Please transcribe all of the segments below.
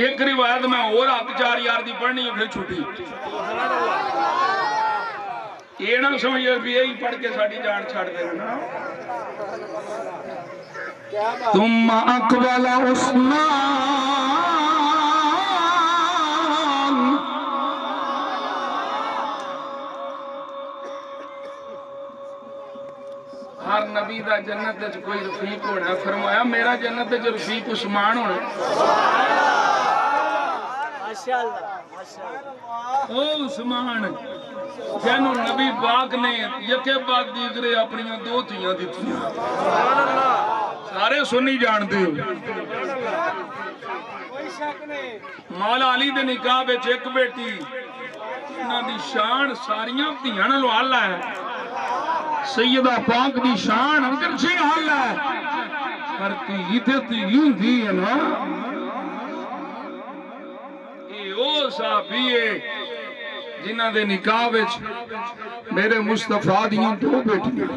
ایک روایت میں اور آپ 4 یار دی پڑھنی ہے پھر چھٹی یہ نہ سمجھے بھی یہی پڑھ کے ساڑی جان چھاڑ دے نا ثم اقبل عثمان ہر نبی دا جنت وچ کوئی رفیق ہونا فرمایا میرا جنت وچ رفیق عثمان ہونا ماشاءاللہ او عثمان جنہوں نبی پاک نے یکے پاک دیگرے اپنی 2 تھیاں دیتیاں سارے سنی جانتے ہو مولا علی دے نکاح وچ ایک بیٹی انہاں دی شان ساریاں تھیاں نال اعلی ہے سیدہ پاک دی شان اندر سے اعلی ہے پر تھی تے تھی ہے نا اے او صحابی ہے جنہ دے نکاح وچ میرے مصطفیٰ دیاں 2 بیٹیاں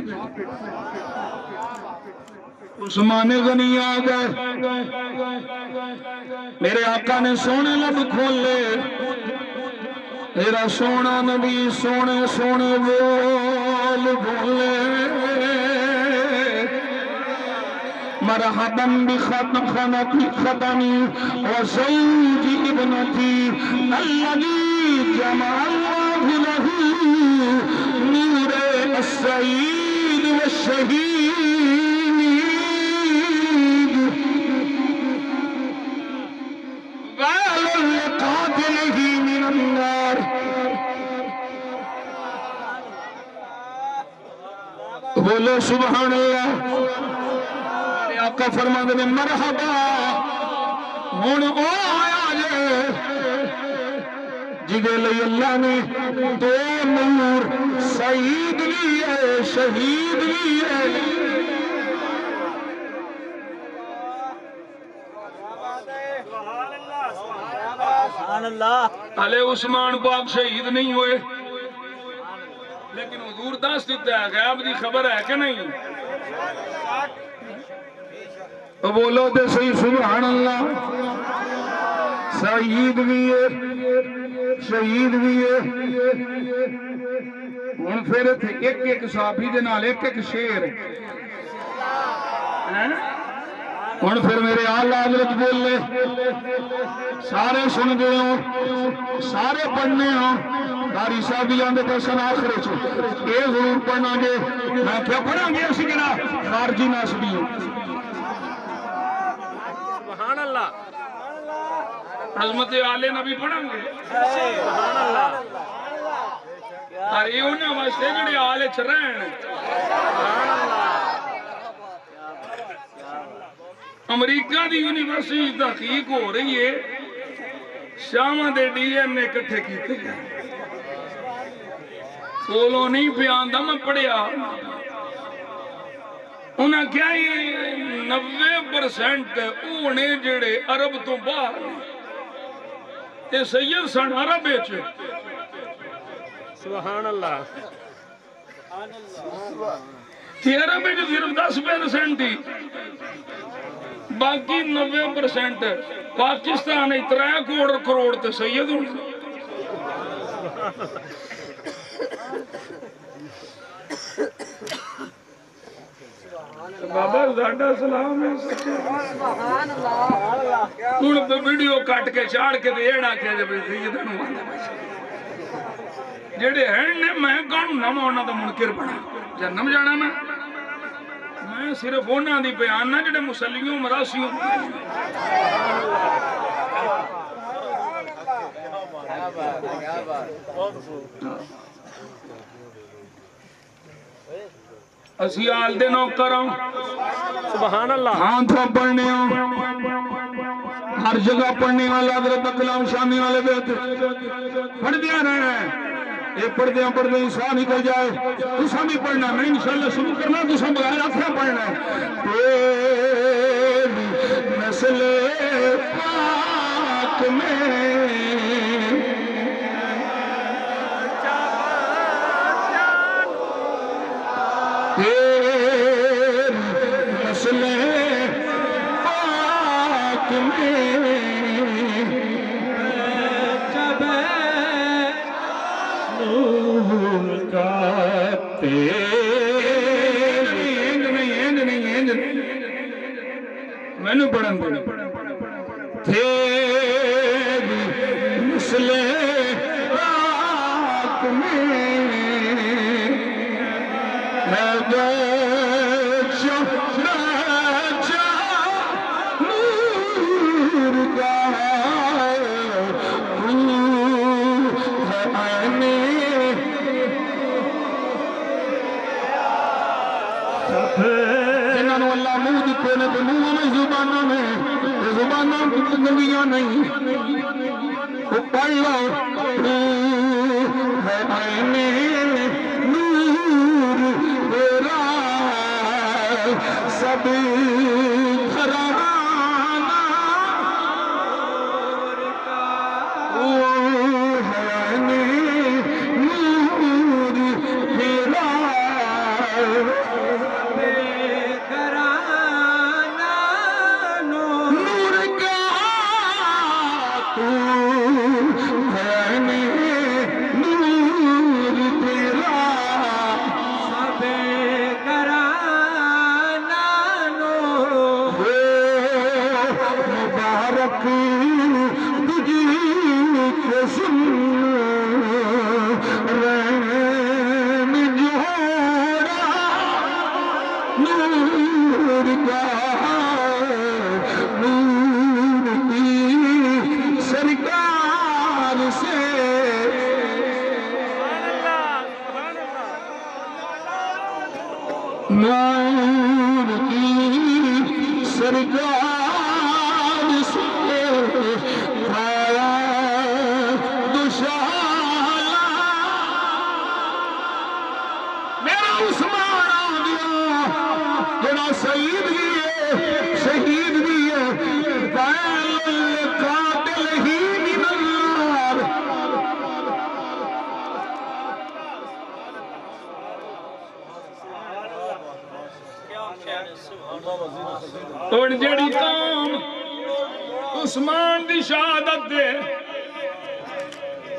عثمان غنی آ گئے میرے آقا نے سونے لب کھولے میرا سونا نبی سونے سونے بول بولے مرحبا بخطنی وزوج ابنتی الذي جمع الله له نور السعيد والشهيد وعلى لقاتله من النار بولو سبحان اللہ میرے آقا فرماتے ہیں مرحبا ہن او آیا جے جدے لئی اللہ نے 2 نور سعید بھی ہے شہید بھی ہے سبحان اللہ علی عثمان پاک شہید نہیں ہوئے لیکن حضور دس دیتا ہے غیب دی خبر ہے کہ نہیں تو بولو تے صحیح سبحان اللہ شہید بھی ہے شہید بھی ہے ہن پھر ایک ایک صحابی دے نال ایک ایک شعر ہن پھر میرے اعلی حضرت بولے سارے سن دے ہو سارے پڑھنے ہو داری صاحب بھی آندے پسن آخرے چھو اے ضرور پڑھنا گے میں کیا پڑھا گے اسی کنا خارجی ناسبی ہوں سبحان اللہ عظمت آل نبی پڑھیں گے سبحان اللہ اور یہ انہیں واسطے جڑے آل چ رہن سبحان اللہ امریکہ دی یونیورسٹی تحقیق ہو رہی ہے شامہ دے ڈی این اے اکٹھے کیتے ہیں کولو نہیں پیاندہ میں پڑھیا انہاں کیا یہ 90% اونے جڑے عرب تو باہر تے سید سن عرب بیچے سبحان اللہ تے عرب بیچے صرف 10% ہی باقی 90% پاکستان 3 کروڑ تے سید ہوں بابا زیادہ سلام ہے ہوں تو ویڈیو کٹ کے چاڑ کے دینا کیا جب جڑے ہیں میں کون نہ ہونا تو منکر بنا جنم جانا میں صرف ہونا دی بیان نہ جڑے مسلیوں مراسیوں اسی آل دے نوکر ہوں سبحان اللہ ہاں تو پڑھنے ہوں ہر جگہ پڑھنے والا حضرت کلام شامی والے بیٹھے پڑھ دیا رہے ہیں یہ پڑھ دیا انسان نکل جائے تسا بھی پڑھنا میں انشاءاللہ شروع کرنا تسا بغیر آخرہ پڑھنا تیری نسل پاک میں نسل پاک میں جب نور کا میں نے پڑھن تیری مثل رات میں نور کا جنہوں اللہ منہ دیتے نے تو منہ میں زبانوں کی زندگیاں نہیں وہ پڑھ لو ہے عین نور تیرا سب گھرانہ وہ ہے عین نور تیرا نور کی سرکار سے کھایا دشالا میرا عثمان آ گیا جڑا شہید بھی ہے قاتل ہی من النار اور جڑی قوم عثمان دی شہادت دے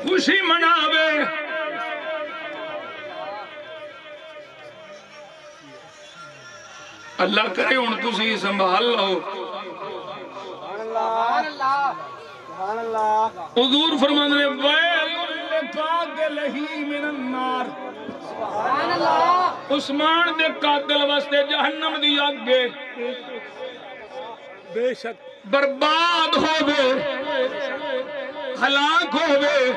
خوشی مناوے اللہ کرے ہن تسی سنبھال لو حضور فرماندے نے ویل للقاتل من النار عثمان دے قاتل واسطے جہنم دی اگ بے شک برباد ہووے ہلاک ہووے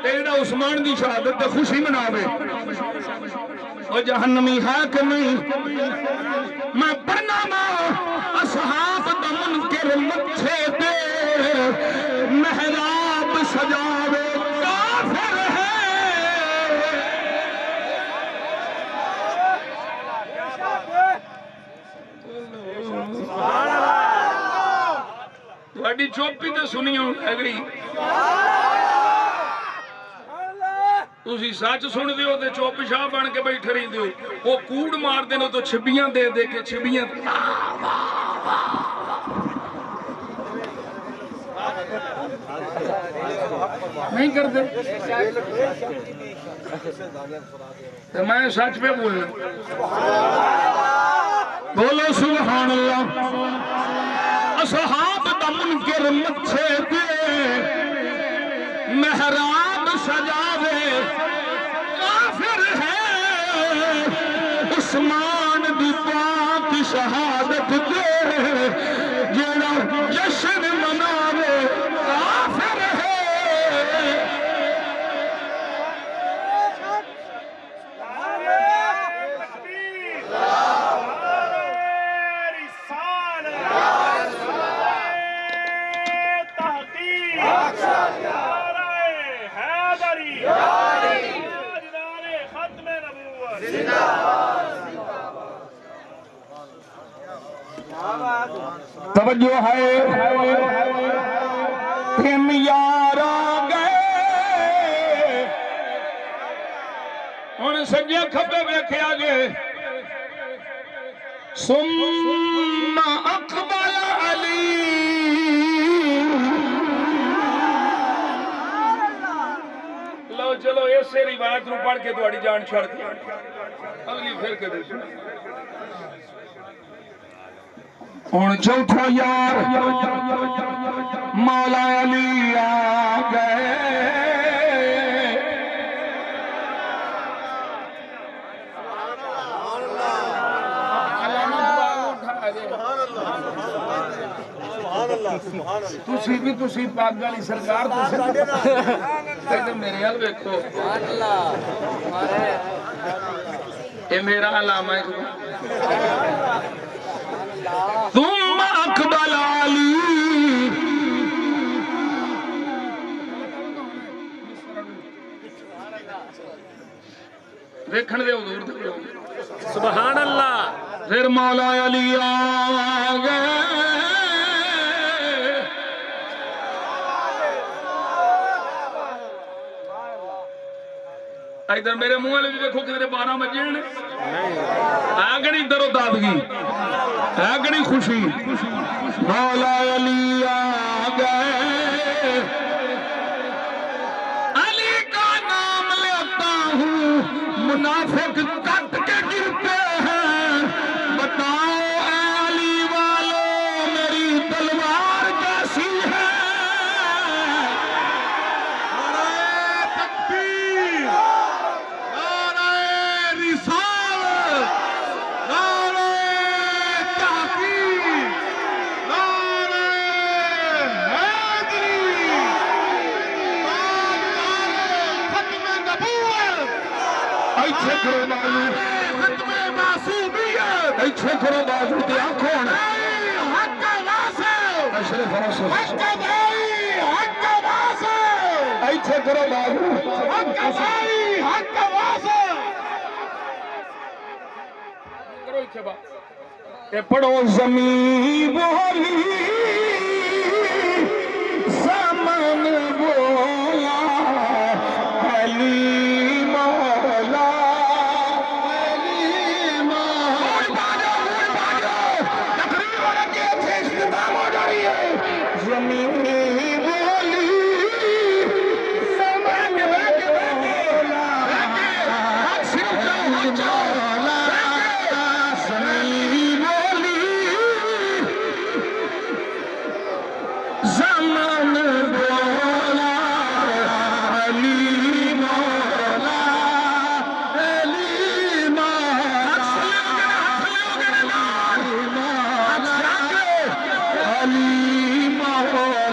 تے جڑا عثمان دی شہادت تے خوشی مناوے او جہنمی ہے کہ نہیں میں پڑھنا اصحاب دا منکر مچھے تے محراب سجاوے کافر ہے تھوڑی چوپی تے سنیوں ہے گئی تسی سچ سن دیو تے چوپ شاہ بن کے بیٹھے رہی دیو وہ کوڑ مار دینا تو چھبیاں دے دے کے چھبیاں نہیں کرتے تو میں سچ پہ بولنا بولو سبحان اللہ اصحاب دا منکر مچھے دے محراب سجاوے کافر ہے عثمان دی پاک شہادت دے جڑا جشن مناوے کافر ہے توجہ ہے تم یار گئے ہن سجے کھبے ویکھیا گے ثم اقبل علی اسے روایت نو پڑھ کے تہاڈی جان چھڑ دی اگلی پھر کے دے ہن چوتھا یار مولا علی آ گئے تسی پاک والی سرکار تسی میرے حال ویکھو اے میرا علامہ تم اقبل علی دیکھن دے حضور دے سبحان اللہ پھر مولا علی آ گئے ادھر میرے منہ والے بھی دیکھو کتنے 12 بجے ہے گڑی درو دادگی ہے گڑی خوشی مولا علی آ گئے علی کا نام لیتا ہوں منافق کٹ کے گرتے ہیں بتاؤ اے علی والو میری تلوار کیسی ہے کرو بازو دیا کون حق واسو اشرف رسول حق بھائی حق واسو ایتھے کرو بازو حق بھائی حق واسو کرو ایتھے با اے پڑھو زمین بولی سامان بولا علی مولا علی مولا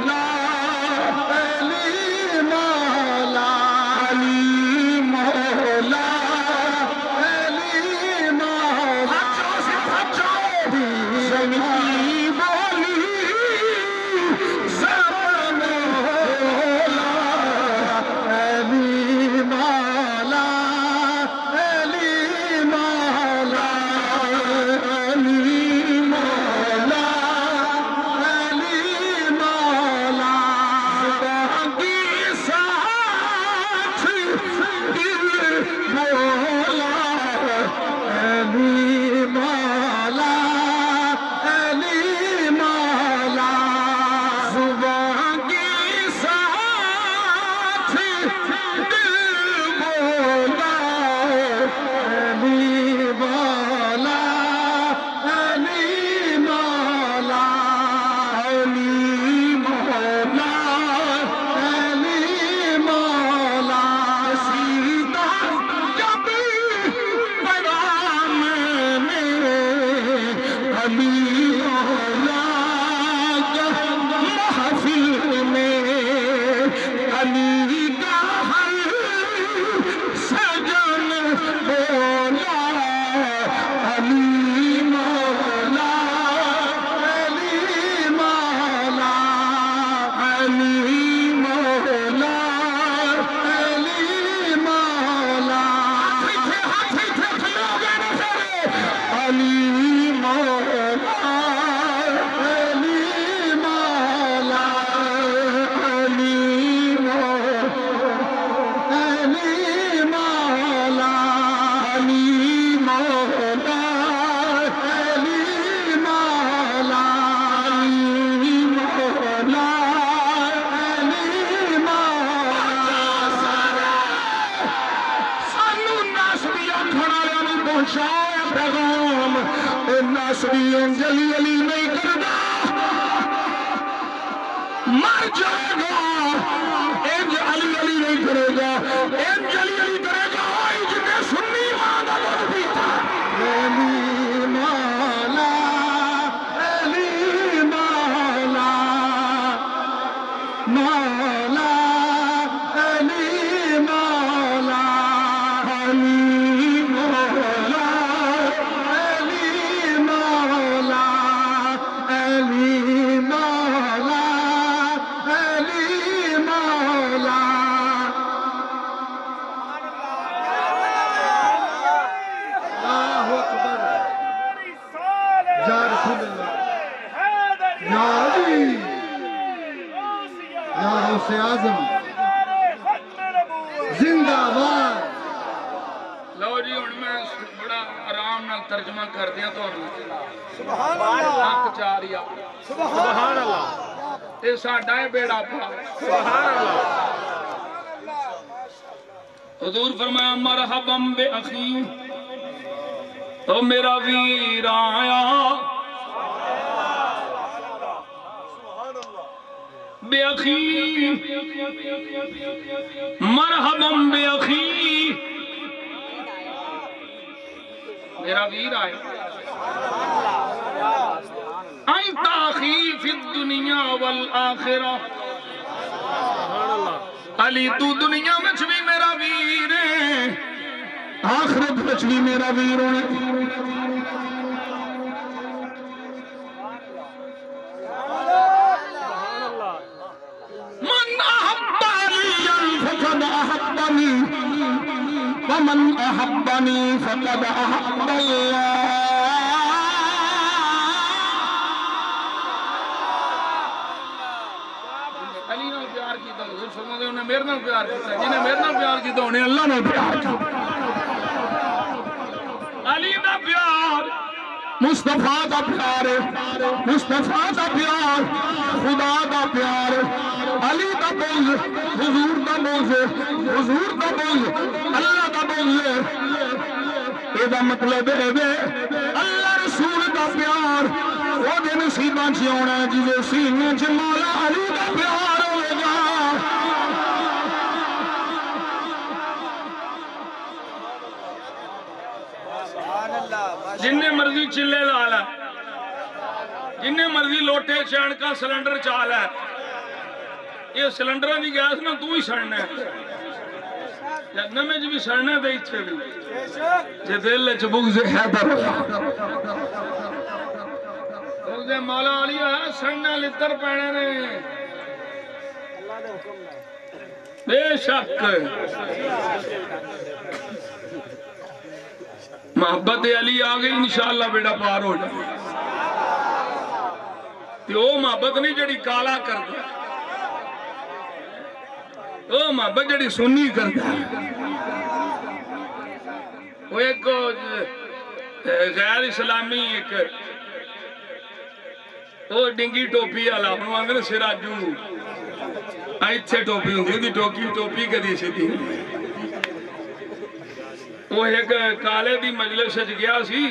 مر جائے گا انج علی علی نہیں کرے گا انج علی علی کرے گا جنہیں سنی ماں دا دودھ پیتا علی مولا علی مولا مولا علی مولا علی مولا علی مولا علی مولا علی مولا اللہ اکبر یا رسول اللہ یا علی یا غوث اعظم زندہ باد لو جی ہن میں بڑا آرام نال ترجمہ کر دیاں تانوں سبحان اللہ حق چاریا سبحان اللہ تے ساڈا اے بیڑا پا سبحان اللہ حضور فرمایا مرحبا بے اخی تو میرا ویر آیا بے اخی مرحبا بے اخی میرا ویر آیا انت اخی فی الدنیا والآخرہ علی تو دنیا میں بھی میرا ویر ہے آخرت میں بھی میرا ویر ہے من احب علیا فقد احبنی ومن احبنی فقد احب اللہ علی نے پیار کیتا حضور فرماتے ہیں انہیں میرے نال پیار کیتا جنہیں میرے نال پیار کیتا انہیں اللہ نے پیار کیتا علی دا پیار مصطفیٰ دا پیار مصطفیٰ دا پیار خدا دا پیار علی دا بغض حضور دا بغض حضور دا بغض اللہ دا بغض اے دا مطلب ہے اللہ رسول دا پیار وہ دے نصیباں چ ہونا ہے جے سینے چ مولا علی دا پیار ہوے گا جنہیں مرضی چلے لالا جنہیں مرضی لوٹے چین کا سلنڈر چالا ہے یہ سلنڈر دی گیس نہ تو ہی سڑنا ہے جنہ میں جو بھی سڑنا ہے دے اچھے بھی جے دل چبوک سے حیدر بغض مولا علی ہے سڑنا لتر پہنے نے بے شک محبت علی آگئی انشاءاللہ بیڑا پار ہو جائے تے او محبت نہیں جڑی کالا کر دیا او محبت جڑی سنی کر دیا وہ ایک غیر اسلامی ایک وہ ڈنگی ٹوپی آلا انہوں آنگے سراجو ایتھے ٹوپی ہوں دی ٹوپی کدی سی تھی وہ ایک کالے دی مجلس سے گیا سی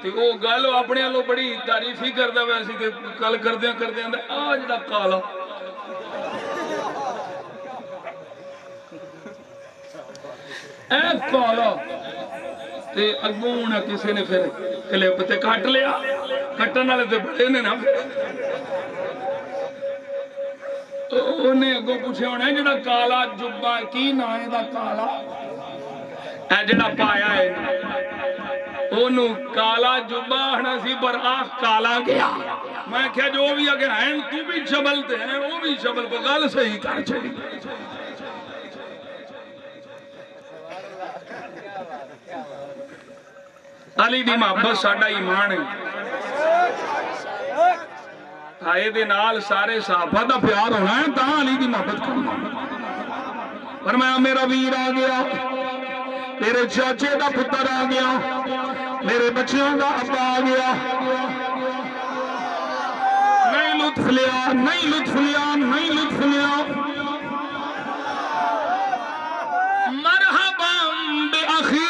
تو وہ گل اپنے لو بڑی تعریف ہی کردا ویسی تے گل کردیاں آج دا کالا اے کالا تے اگوں نہ کسی نے پھر کلپ تے کٹ لیا کٹن والے تے بڑے نے نا انہیں اگوں پوچھے ہونا ہے جڑا کالا جبا کی نا ہے دا کالا اے جڑا پایا ہے انہوں کالا جبا آنا سی پر آخ کالا گیا میں کہا جو بھی آگے ہیں تو بھی شبلتے ہیں وہ بھی شبل پر گل صحیح کر چھڑی علی دی محبت ساڈا ایمان ہے آئے دے نال سارے صحابہ دا پیار ہونا ہے تاں علی دی محبت کرنا فرمایا میرا ویر آ گیا میرے چاچے دا پتر آ گیا میرے بچیوں دا ابا آ گیا نہیں لطف لیا نہیں لطف لیا نہیں لطف لیا مرحبا بے اخی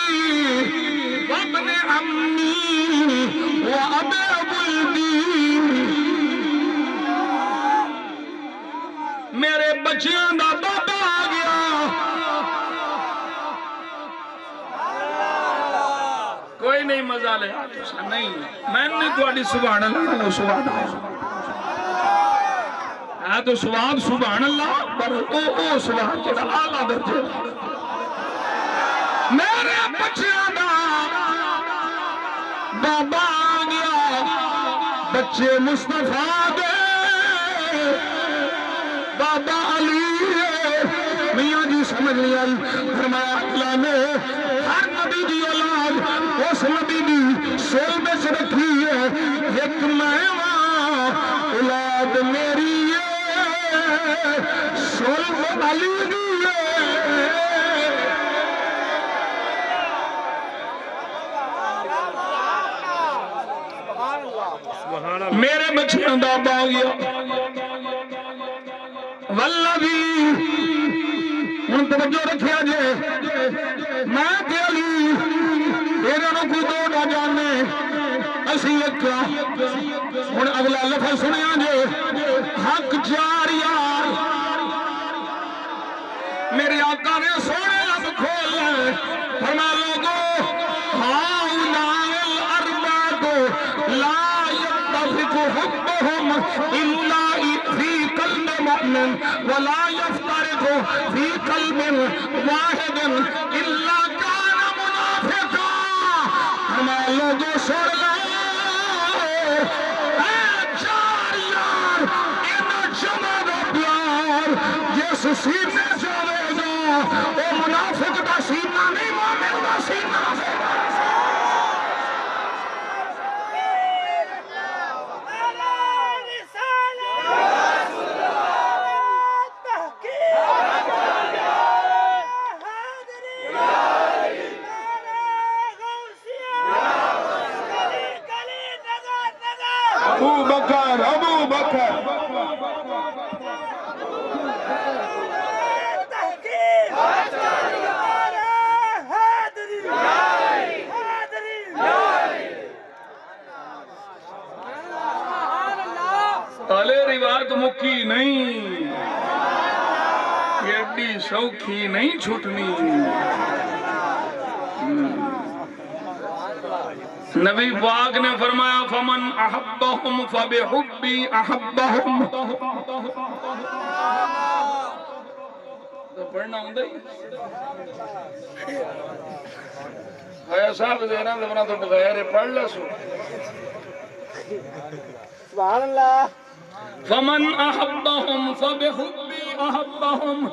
وابن عمی وابی ابو الدین بچیاں دا بابا آ گیا کوئی نہیں مزہ لے نہیں میں نے تھوڑی سبحان اللہ سبحان اللہ ہے تو سواب سبحان اللہ پر او سبحان جڑا اعلیٰ درجے میرے بچیاں دا بابا آ گیا بچے مصطفیٰ دے بابا علی میاں جی سمجھ لیا فرمایا اللہ نے ہر نبی دی اولاد اس نبی دی سول میں سے رکھی ہے ایک میں اولاد میری سول علی دی میرے بچیاں دا باغیا والذی ان توجہ رکھیا جے میں کہ علی تیرے نو کوئی دو نہ جانے اسی اکا ہن اگلا لفظ سنیا جے حق چار یار میرے آقا نے سونے لب کھول لے فرما لوگو ہاؤلاء الاربعۃ لا حبهم إلا في قلب مؤمن ولا يفترق في قلب واحد إلا كان منافقا ہمیں لوگوں سن لو چار یار ان جمع دا پیار جس سینے جاوے گا وہ منافق دا سینہ نہیں مومن دا سینہ ابو بکر پہلے روایت مکی نہیں یہ ایڈی سوکھی نہیں چھٹنی نبی پاک نے فرمایا فمن احبہم فبحبی احبہم تو پڑھنا ہوں دائی آیا صاحب دینا دبنا تو بغیر پڑھ لسو سبحان اللہ فمن احبہم فبحبی احبہم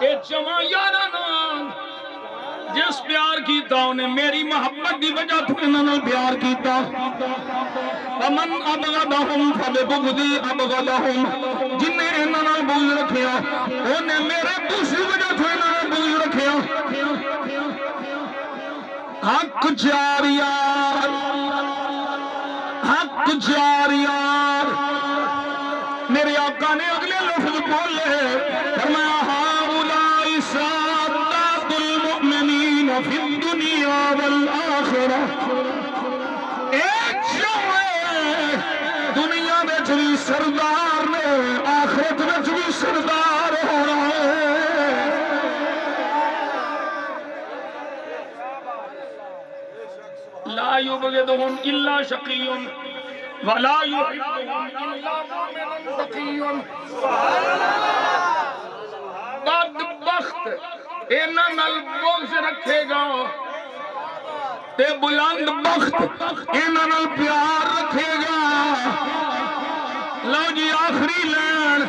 اے چما یارا نام جس پیار کیتا انہیں میری محبت دی وجہ تو انہوں پیار کیتا فمن ابغضہم فببغضی ابغضہم جنہیں انہوں بغض رکھیا انہیں میرے دوسری وجہ تو انہوں بغض رکھیا حق چار یار حق چار یار میرے آقا نے اگلے لفظ بولے فرمایا ہاؤلاء سادات المؤمنین فی الدنیا والآخرہ ایک شوئے دنیا میں بھی سردار نے آخرت میں بھی سردار ہو رہا ہے لا یبغضہم الا شقی ولا یحبہم الا مؤمن تقی بدبخت انہاں نال بغض رکھے گا تے بلند بخت انہاں نال پیار رکھے گا لو جی آخری لین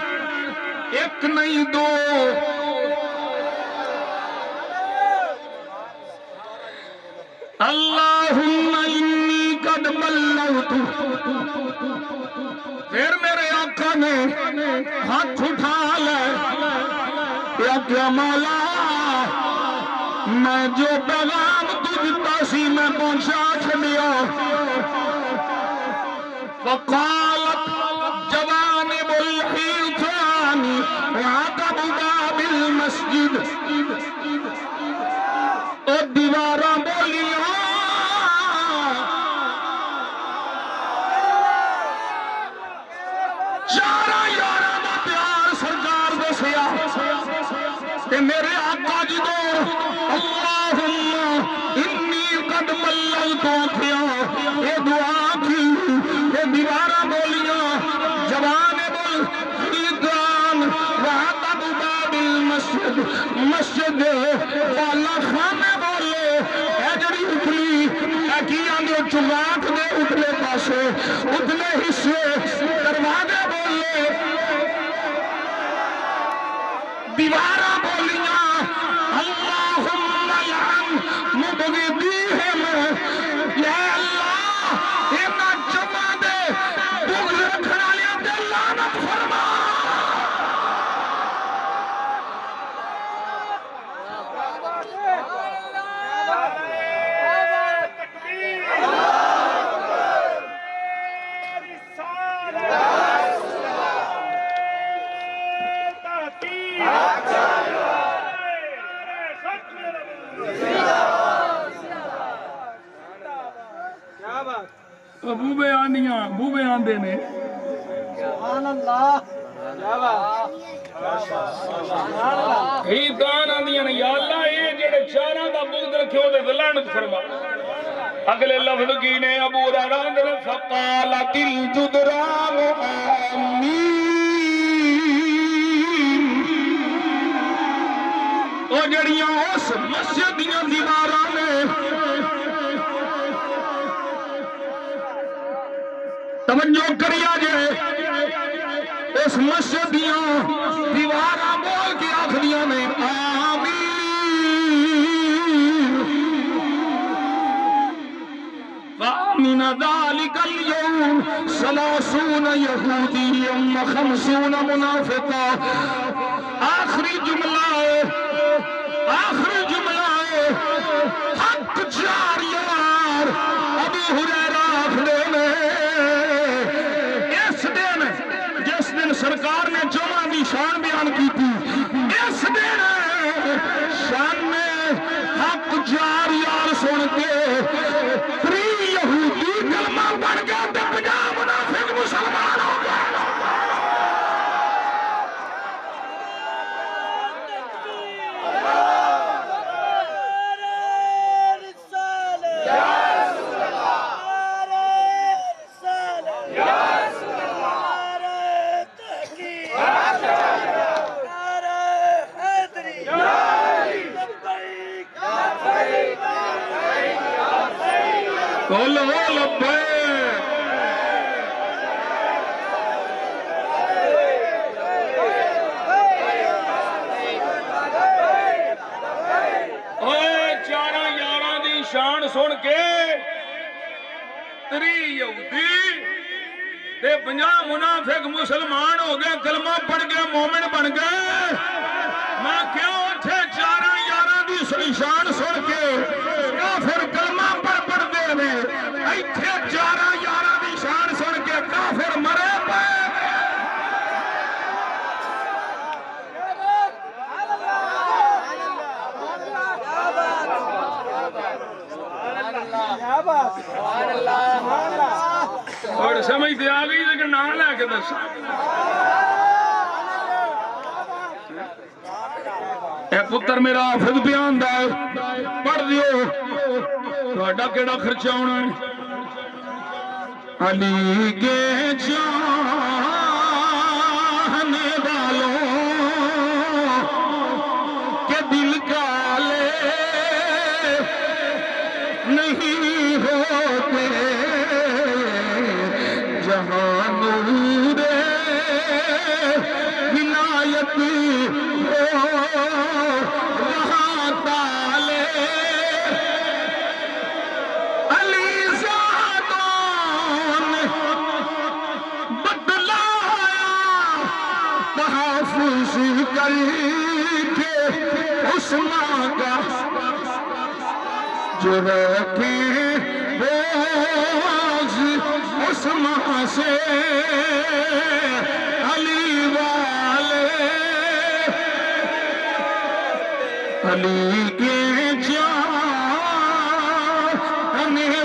ایک نہیں دو اللہم انی قد بلغت پھر میرے آقا نے ہاتھ اٹھا لے یا کیا مولا میں جو پیغام تجھتا سی میں پہنچا چھڑیا وقالت جوانب الحیطان وعقب باب المسجد اور دیواراں بولیاں چارہ یارہ دا پیار کہ میرے آقا جی دو اللہم انی قد بلغتو کیا یہ دعا کی یہ دیوارہ بولیاں جوان بول خیدان وعدد باب المسجد مسجد والا خانے بولے اے جڑی اتلی اے کی آندھو چنگاٹ دے اتلے پاسے اتلے حصے دروازے بولے دیوارہ بولیاں اللہم لعن مبغضیہم یا اللہ اینا جمع دے بغض رکھنا لیا دے لعنت فرما بوبے آنیاں بوبے آندے نے سبحان اللہ ہی دان آندیاں نے یا اللہ یہ جڑے چاراں دا بغض رکھے ہو دے لعنت فرما اگلے لفظ کی نے ابو ہریرہ نے فقالت الجدران آمین او جڑیاں اس مسجد دیاں دیواراں نے توجہ کریا جائے اس مسجد دیاں دیواراں بول کے آخریاں میں آمین وَمِنَ ذَلِكَ الْيَوْمِ 30 يَهُودِيًّا و50 منافقا آخری جملہ ہے حق چار یار ابو ہریرہ آخرے میں جس دن سرکار نے جمعہ دی شان بیان کی تھی اس دن شان میں حق جار یار سن کے 3 یہودی کلمہ پڑھ کے 50 منافق مسلمان ہو گئے شان سن کے 3 یہودی تے 50 منافق مسلمان ہو گئے کلمہ پڑھ گئے مومن بن گئے میں کیوں اٹھے 4 یاراں دی شان سن کے کافر کلمہ پڑھ دے میں ایتھے 4 یاراں دی شان سن کے کافر مرے پے اور سمجھتے آ گئی لیکن نہ لے کے دس اے پتر میرا حافظ بیان دا پڑھ دیو تہاڈا کیڑا خرچہ ہونا ہے علی کے چاہنے والوں کے دل کالے نہیں ہوتے جہاں نور ولایت ہو وہاں تالے علی زادوں نے بتلایا تحفظ کر کے عثمان کا جو رکھے باز عثمان سے علی والے علی کے چاہنے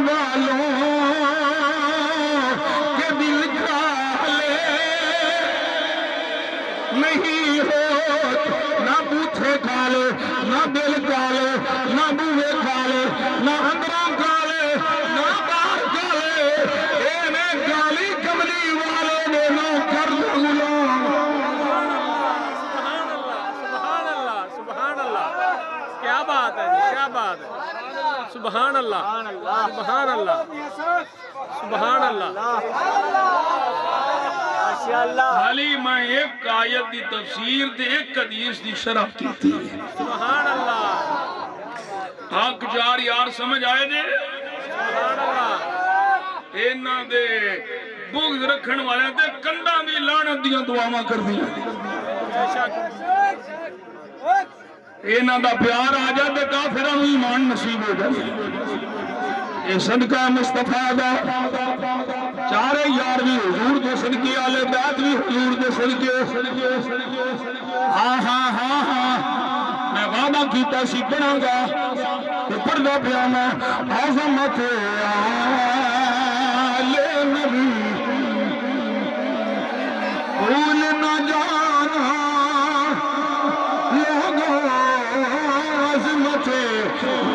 والوں کے دل کالے نہیں ہو نہ بوتھے کالے نہ دل کالے نہ بوے کالے نہ اندروں کالے نہ باہر کالے اینے کالی کملی والے نے نہ کر غلام سبحان اللہ کیا بات ہے جی کیا بات ہے سبحان اللہ سبحان اللہ سبحان اللہ حالی میں ایک آیت دی تفسیر دے ایک حدیث دی شرح کی تھی سبحان اللہ حق جار یار سمجھ آئے دے سبحان اللہ اینا دے بغض رکھن والے دے کندہ بھی لعنت دیاں دعاواں کر دیا بے شک اینا دا پیار آ جائے دے کافران ایمان نصیب ہو جائے اے صدقہ مصطفیٰ دا چارے یار بھی حضور دے صدقے آلے بیعت بھی حضور دے صدقے ہاں ہاں ہاں ہاں میں وعدہ کیتا سی پڑھاں گا کہ پردہ پیانا عظمت آل نبی بھول نہ جانا لوگوں عظمت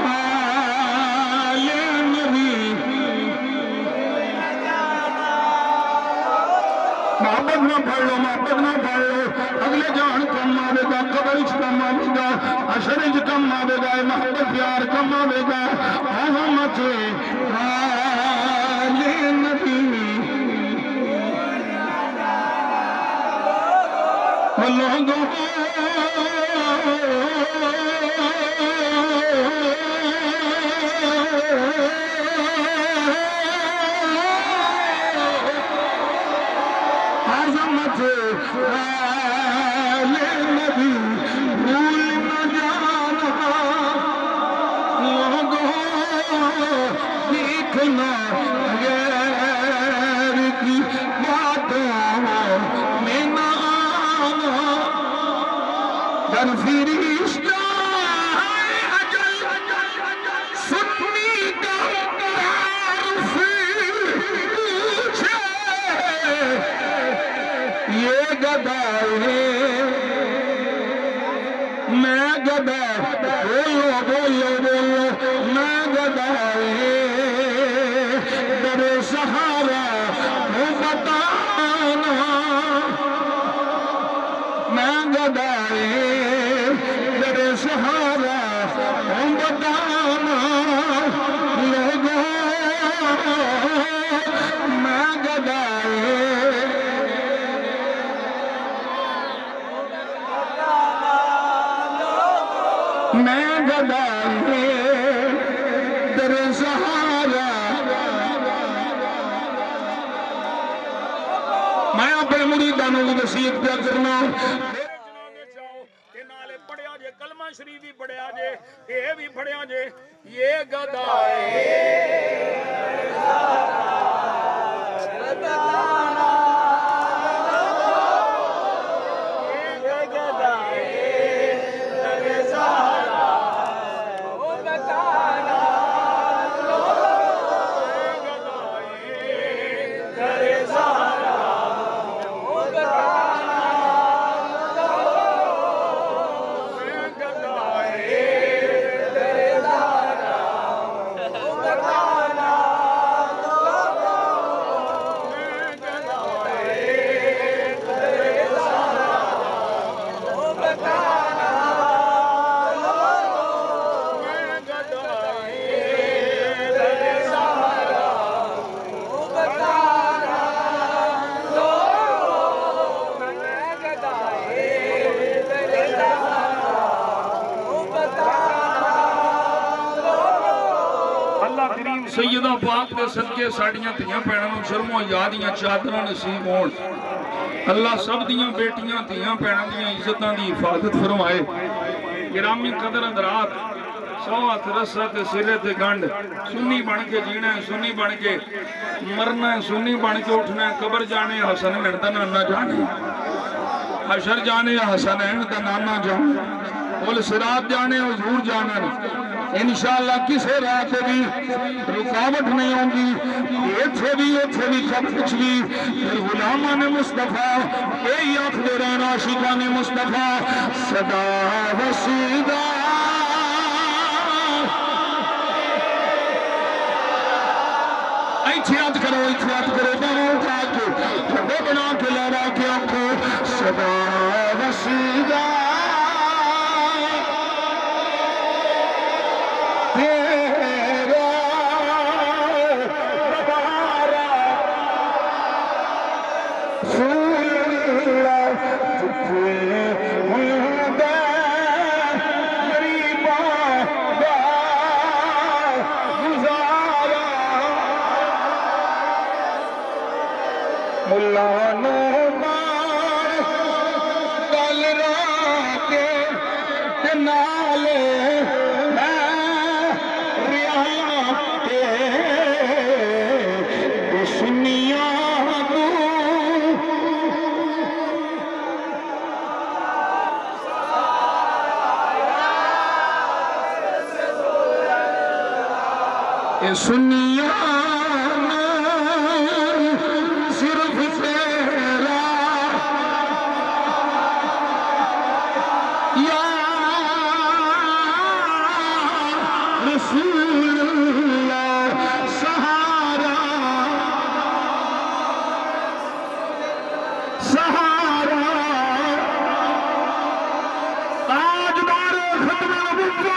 آل نبی محبت نہ پڑھ لو محبت نہ پڑھ لو اگلے جان کم آوے گا قبرچ کم آوے گا عشرج کم آوے گا محبت پیار کم آوے گا عظمت آل نبی لوگوں عظمت آل نبی بھول نہ جانا لوگوں دیکھنا غیر کی باتوں میں نہ آنا در فرشتہ اجل سنی کا تعارف پوچھے یہ گدائے میں گدا بولو بولو بولو میں گدائے در سہارا ہوں بتانا میں گدائے در سہارا ہوں بتانا لوگوں میں گدائے میں گدائے در سہارا میں اپنے مریدانوں کی نصیحت کیا کرنا پڑھیا جے کلمہ شریف بھی پڑھیا جے یہ بھی پڑھیا جے یہ گدائے سیدہ پاک دے صدقے ساڑیاں تیاں پیڑاں شرموں یادیاں چادرہ نصیب ہون اللہ سب دیاں بیٹیاں تیاں پیڑاں دیاں عزتاں دی حفاظت فرمائے گرامی قدر اندرات سوات رسط سرت گنڈ سنی بن کے جینا ہے سنی بن کے مرنا ہے سنی بن کے اٹھنا ہے قبر جانے حسن دا نانا جانے حشر جانے حسن دا نانا جانے بول سرات جانے حضور جانا انشاءاللہ کسے راہ پہ بھی رکاوٹ نہیں ہوں گی ایتھے بھی کب کچھ بھی پھر غلامان مصطفیٰ اے آنکھ دے رہنا عاشقان مصطفیٰ صدا و سیدہ ایتھیات کرو باہوں اٹھا کے جھڑے بنا کے لہرا کے آنکھوں صدا و سیدہ تیرا ربارا سولہ جتنے ملدہ غریباں دا گزارا ملانو مار گل را کے نالے سنیا صرف تیرا یا رسول اللہ سہارا تاجدار ختم نبوت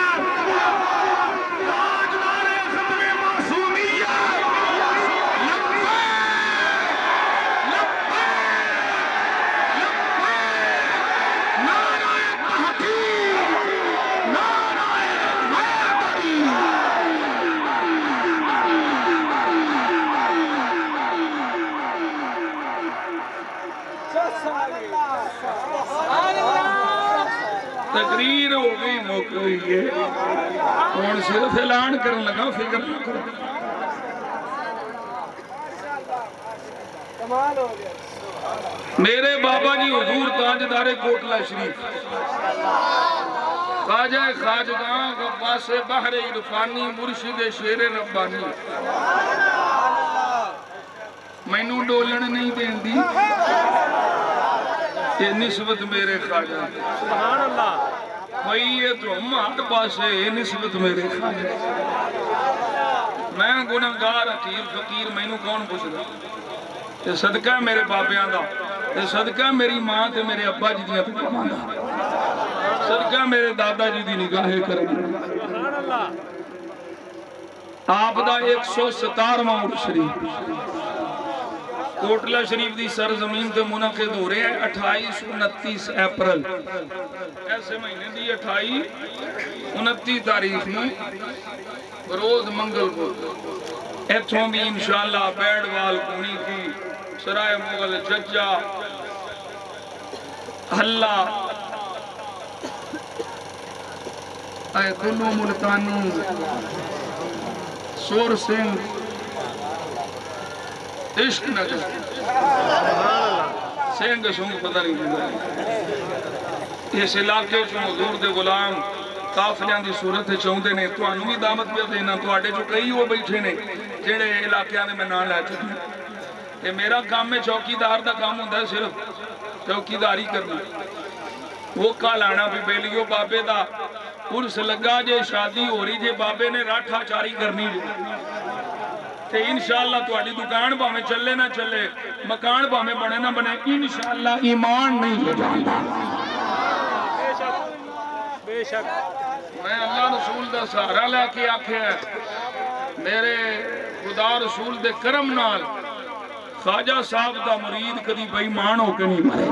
تقریر ہو گئی موقع ہوئی ہے کون صرف اعلان کرنے لگا فکر نہ کرو میرے بابا جی حضور تاجدار کوٹلہ شریف خواجہ خواجگاں غواص بحر عرفانی مرشد شیر ربانی مینوں ڈولن نہیں دین دی یہ نسبت میرے خواجہ سبحان اللہ بھئی یہ تو ہم ہاتھ پاسے یہ نسبت میرے خواجہ میں گناہگار حقیر فقیر مینوں کون پوچھ دا یہ صدقہ ہے میرے بابیاں دا یہ صدقہ ہے میری ماں تے میرے ابا جی دیاں پہ کمان دا صدقہ ہے میرے دادا جی دی نگاہیں کرم سبحان اللہ آپ دا 117واں عرس شریف کوٹلہ شریف دی سرزمین تے منعقد ہو رہے ہیں 28-29 اپریل ایسے مہینے دی 28-29 تاریخ میں روز منگل کو ایتھوں بھی انشاءاللہ بیڑ وال کونی کی سرائے مغل ججہ حلہ اے کلو ملتانی سور سنگھ عشق نگر سنگھ سنگھ پتہ نہیں دیتا اس علاقے جو حضور دے غلام قافلیاں دی صورت چاہتے نے تو انہوں بھی دعوت پہ دینا تو آٹے جو کئی وہ بیٹھے نے جڑے علاقیاں نے میں نہ لے چکے یہ میرا کام میں چوکی دار دا کام ہوتا ہے صرف چوکی داری کرنا وہ کال آنا بھی بیلیو بابے دا عرس لگا جے شادی ہو رہی جے بابے نے راٹھا چاری کرنی جو کہ انشاءاللہ تو آڑی دکان باہمیں چلے نہ چلے مکان باہمیں بنے نہ بنے انشاءاللہ ایمان نہیں ہو جاتا بے شک میں اللہ رسول دا سہارا لے کے آکھے ہے میرے خدا رسول دے کرم نال خواجہ صاحب دا مرید کدی بے ایمان ہو کے نہیں مرے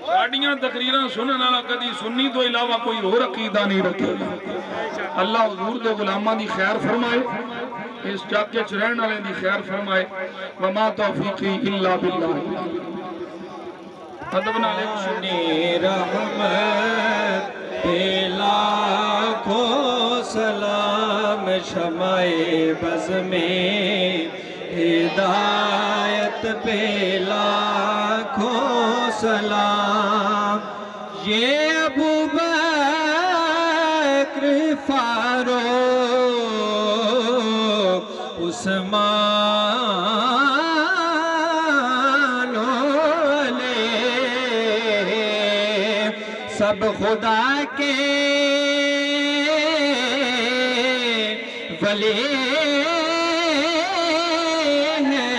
ساڑیاں تقریران سنن والا کدی سنی تو علاوہ کوئی اور عقیدہ نہیں رکھے اللہ حضور دے غلامہ دی خیر فرمائے اس چاکے چرین والے دی خیر فرمائے وما توفیقی الا باللہ ادبنا علیکم شنی رحمت پہ لاکھوں سلام شمع بز میں ہدایت پہ لاکھوں سلام یہ ابو بکر سب خدا کے ولی ہیں،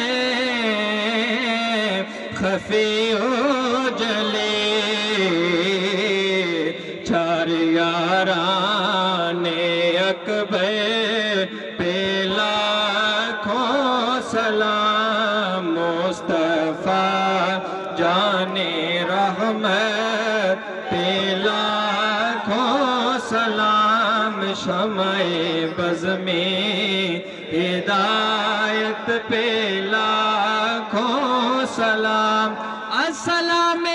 خفی و جلے چار یاران اکبر پہ لاکھوں سلام، مصطفیٰ جان رحمت پہ لاکھوں سلام، شمع بز میں ہدایت پہ لاکھوں سلام، السلام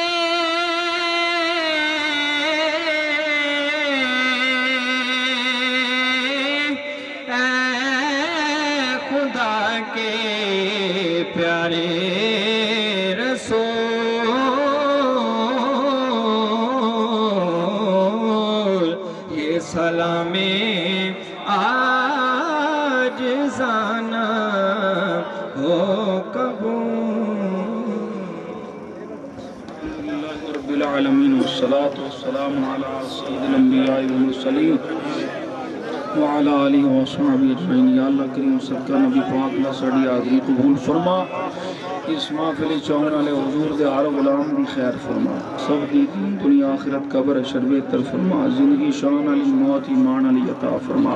خدا کے پیارے رسول، یہ سلام عاجزانہ ہو قبول۔ اللہ رب العالمین والصلاة والسلام علی سید الانبیاء والمرسلین وعلی آلہ وصحبہ اجمعین۔ یا اللہ کریم صدقہ نبی پاک اللہ ساڈی حاضری قبول فرما، اس محفل چاہن والے حضور دے ہر غلام دی خیر فرما، سب دی دین دنیا آخرت قبر شر بہتر فرما، زندگی شان علی موت ایمان علی عطا فرما۔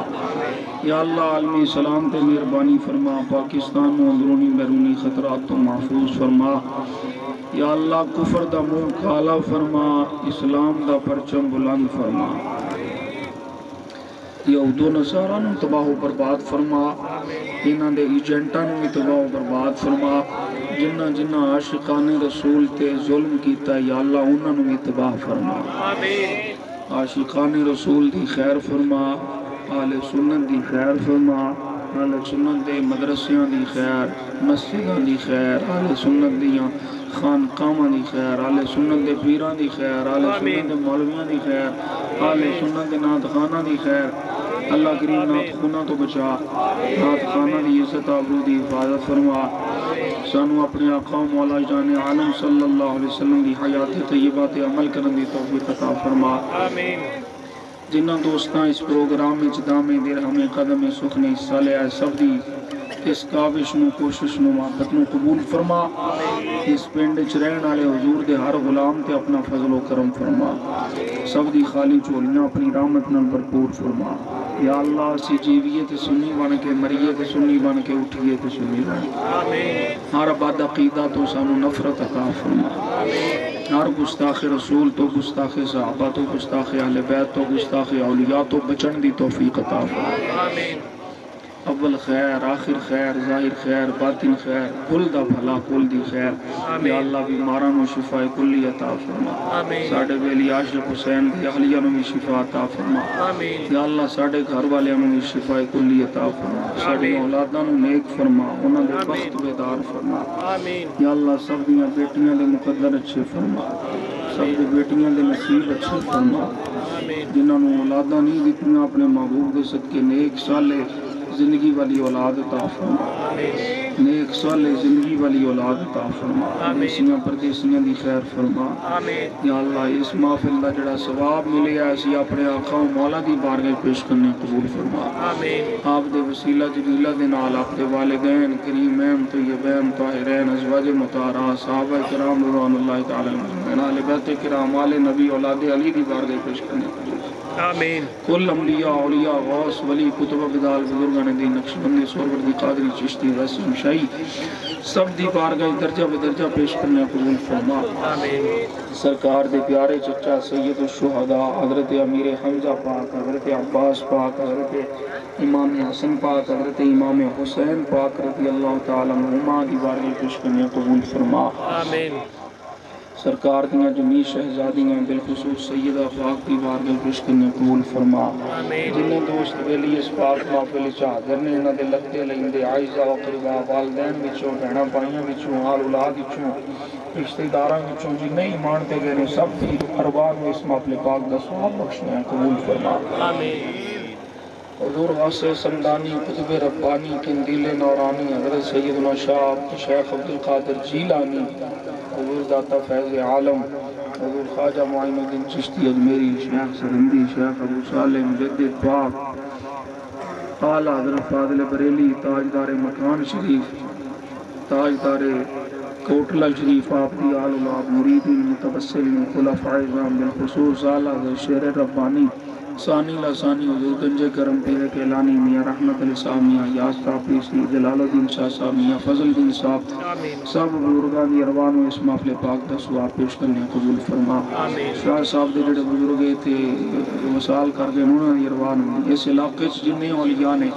یا اللہ عالم سلام تے مہربانی فرما، پاکستان نو اندرونی بیرونی خطرات تو محفوظ فرما۔ یا اللہ کفر دا منہ کالا فرما، اسلام دا پرچم بلند فرما، یہود و نصارہ نو تباہ و برباد فرما، انہاں دے ایجنٹاں نو بھی تباہ و برباد فرما، جنہ جنہ عاشقان رسول تے ظلم کیتا یا اللہ انہاں نو بھی تباہ فرما۔ عاشقان رسول دی خیر فرما، اہل سنت دی خیر فرما، اہل سنت دے مدرسیاں دی خیر، مسجداں دی خیر، اہل سنت دیاں خانقاہاں دی خیر، اہل سنت دے پیراں دی خیر، اہل سنت دے مولویاں دی خیر، اہل سنت دے نعت خانہ دی خیر۔ اللہ کریم نعت خانہ تو بچا، نعت خانہ دی عزت آبرو دی حفاظت فرما، سانو اپنے آقا و مولا جان عالم صلی اللہ علیہ وسلم دی حیات طیبہ تے عمل کرن دی توفیق عطا فرما۔ جنہاں دوستاں اس پروگرام میں دام درہم قدم سکھ نے حصہ لیا ہے، سب دی اس کاوش نو کوشش نو محبت نو قبول فرما، اس پنڈ وچ رہن والے حضور دے ہر غلام تے اپنا فضل و کرم فرما، سب دی خالی چولیاں اپنی رحمت نال بھرپور فرما۔ یا اللہ اسی جیویے تے سنی بن کے مریے تے سنی بن کے اٹھیے تے سنی بن کے، ہر بد عقیدہ تو سانو نفرت عطا فرما، ہر گستاخ رسول تو گستاخ صحابہ تو گستاخ اہل بیت تو گستاخ اولیاء تو بچن دی توفیق عطا فرما۔ اول خیر، آخر خیر، ظاہر خیر، باطن خیر، کل دا بھلا کل دی خیر۔ یا اللہ بیماراں نو شفا کلی عطا فرما، ساڈے ویلی عاشق حسین دی اہلیہ نو بھی شفا عطا فرما۔ یا اللہ ساڈے گھر والیاں نو بھی شفا کلی عطا فرما، ساڈی اولاداں نو نیک فرما، انہاں دے بخت بیدار فرما۔ یا اللہ سب دیاں بیٹیاں دے مقدر اچھے فرما، سب دے بیٹیاں دے نصیب اچھے فرما، جنہاں نو اولاداں نہیں دتیاں اپنے محبوب دے صدقے نیک صالح زندگی والی اولاد عطا فرما، نیک صالح زندگی والی اولاد عطا فرما، دیسیاں پردیسیاں دی خیر فرما۔ یا اللہ اس محفل دا جڑا ثواب ملے ہے اسی اپنے آقا و مولا دی بارگاہ پیش کرنے قبول فرما۔ آپ دے وسیلہ جلیلہ دے نال آپ دے والدین کریمین طیبین طاہرین ازواج مطہرات صحابہ کرام رضوان اللہ تعالی اجمعین، اہل بیت کرام آل نبی اولاد علی دی بارگاہ پیش کرنے قبول فرما۔ آمین۔ کل انبیاء اولیاء غوث ولی کتب بدال بزرگان دین نقشبندی سوروردی قادری چشتی ویسی مشائی سب دی بارگاہ درجہ بدرجہ پیش کرنے قبول فرما۔ سرکار دے پیارے چچا سید الشہداء حضرت امیر حمزہ پاک، حضرت عباس پاک، حضرت امام حسن پاک، حضرت امام حسین پاک رضی اللہ تعالیٰ عنہما دی بارگاہ پیش کرنے قبول فرما۔ آمین۔ سرکار دیاں جمی شہزادیاں بالخصوص سیدہ پاک دی بارگاہ پیش کرنے قبول فرما۔ جنہیں دوست ویلی اس پاک محفل وچ حاضر نے انہاں دے لگتے لیندے عائزہ و قربا والدین وچوں بہناں بھائیاں وچوں آل اولاد وچوں رشتہ داراں وچوں جنہیں ایمان تے گئے نے سب دی ارواح نو اس محفل پاک دا ثواب بخشنے قبول فرما۔ آمین۔ حضور واسع سمدانی قطب ربانی قندیل نورانی حضرت سیدنا شاہ شیخ عبدالقادر جیلانی، حضور داتا فیض عالم حضور خواجہ معین الدین چشتی اجمیری، شیخ سرہندی، شیخ ابو صالح مجدد پاک، اعلیٰ حضرت فاضل بریلی، تاجدار مکان شریف، تاجدار کوٹلہ شریف، آپ دی آل اولاد مریدین متوسلین خلفاء اعظام بالخصوص اعلیٰ حضرت شیر ربانی ثانی لسانی حضور گنج کرم پیر کیلانی میاں رحمت علی صاحب، میاں یاس صاحب پیسی، جلال الدین شاہ صاحب، میاں فضل الدین صاحب، سب بزرگان دی ارواح نو اس محفل پاک دا ثواب پیش کرنے قبول فرما۔ شاہ صاحب دے جڑے بزرگ تھے وصال کر کے انہوں نے ارواح نو اس علاقے جنہیں اولیاء نے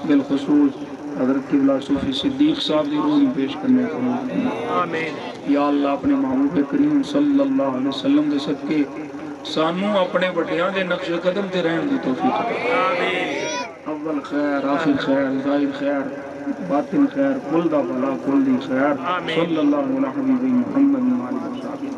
بالخصوص حضرت قبلہ صوفی صدیق صاحب دی روح پیش کرنے قبول فرما۔ یا اللہ اپنے محبوب کریم صلی اللہ علیہ وسلم دے صدقے سانو اپنے بڑیاں دے نقش قدم تے رہن دی توفیق عطا۔ اول خیر، آخر خیر، ظاہر خیر، باطن خیر، کل دا بھلا، کل دی خیر، صلی اللہ علیہ حبیب محمد و آلہ وصحبہ۔